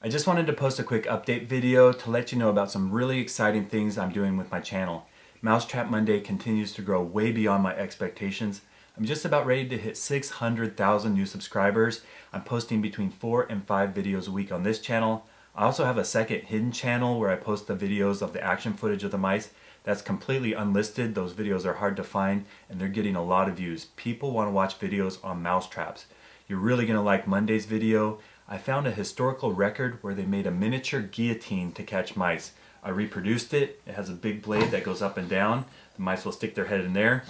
I just wanted to post a quick update video to let you know about some really exciting things I'm doing with my channel. Mousetrap Monday continues to grow way beyond my expectations. I'm just about ready to hit 600,000 new subscribers. I'm posting between 4 and 5 videos a week on this channel. I also have a second hidden channel where I post the videos of the action footage of the mice. That's completely unlisted. Those videos are hard to find and they're getting a lot of views. People want to watch videos on mouse traps. You're really going to like Monday's video. I found a historical record where they made a miniature guillotine to catch mice. I reproduced it. It has a big blade that goes up and down. The mice will stick their head in there,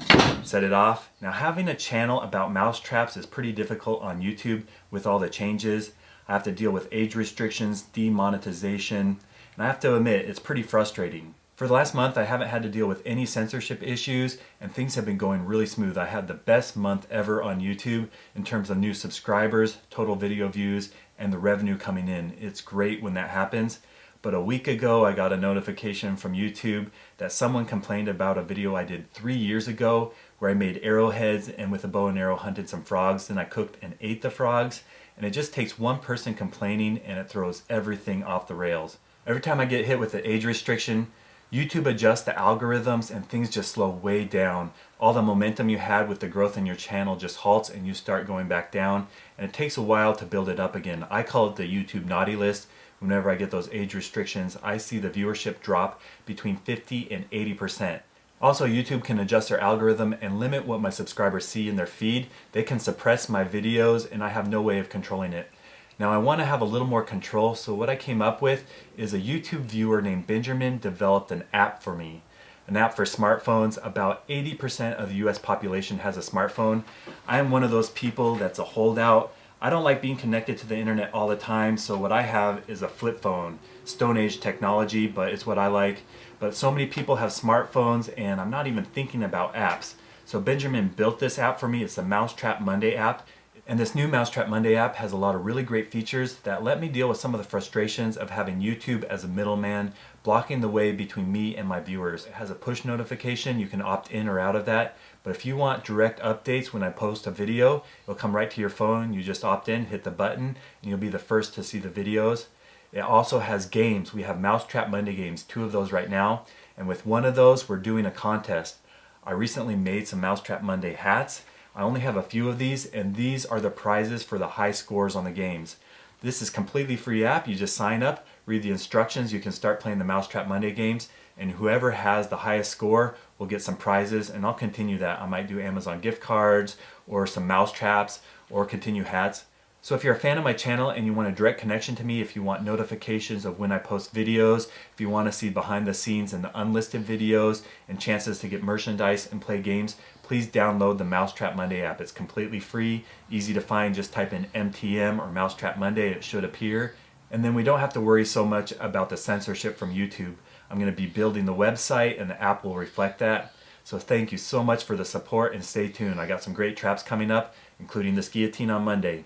set it off. Now, having a channel about mouse traps is pretty difficult on YouTube with all the changes. I have to deal with age restrictions, demonetization, and I have to admit it's pretty frustrating. For the last month, I haven't had to deal with any censorship issues and things have been going really smooth. I had the best month ever on YouTube in terms of new subscribers, total video views, and the revenue coming in. It's great when that happens. But a week ago, I got a notification from YouTube that someone complained about a video I did 3 years ago where I made arrowheads and with a bow and arrow hunted some frogs. Then I cooked and ate the frogs. And it just takes one person complaining and it throws everything off the rails. Every time I get hit with the age restriction, YouTube adjusts the algorithms and things just slow way down. All the momentum you had with the growth in your channel just halts and you start going back down, and it takes a while to build it up again. I call it the YouTube naughty list. Whenever I get those age restrictions, I see the viewership drop between 50 and 80%. Also, YouTube can adjust their algorithm and limit what my subscribers see in their feed. They can suppress my videos and I have no way of controlling it. Now I want to have a little more control, so what I came up with is a YouTube viewer named Benjamin developed an app for me. An app for smartphones. About 80% of the US population has a smartphone. I am one of those people that's a holdout. I don't like being connected to the internet all the time, so what I have is a flip phone. Stone Age technology, but it's what I like. But so many people have smartphones and I'm not even thinking about apps. So Benjamin built this app for me. It's the Mousetrap Monday app. And this new Mousetrap Monday app has a lot of really great features that let me deal with some of the frustrations of having YouTube as a middleman, blocking the way between me and my viewers. It has a push notification. You can opt in or out of that. But if you want direct updates when I post a video, it'll come right to your phone. You just opt in, hit the button, and you'll be the first to see the videos. It also has games. We have Mousetrap Monday games, 2 of those right now. And with one of those, we're doing a contest. I recently made some Mousetrap Monday hats. I only have a few of these, and these are the prizes for the high scores on the games. This is completely free app. You just sign up, read the instructions, you can start playing the Mousetrap Monday games, and whoever has the highest score will get some prizes, and I'll continue that. I might do Amazon gift cards, or some mouse traps, or continue hats. So if you're a fan of my channel and you want a direct connection to me, if you want notifications of when I post videos, if you want to see behind the scenes and the unlisted videos and chances to get merchandise and play games, please download the Mousetrap Monday app. It's completely free, easy to find. Just type in MTM or Mousetrap Monday and it should appear. And then we don't have to worry so much about the censorship from YouTube. I'm going to be building the website and the app will reflect that. So thank you so much for the support and stay tuned. I got some great traps coming up, including this guillotine on Monday.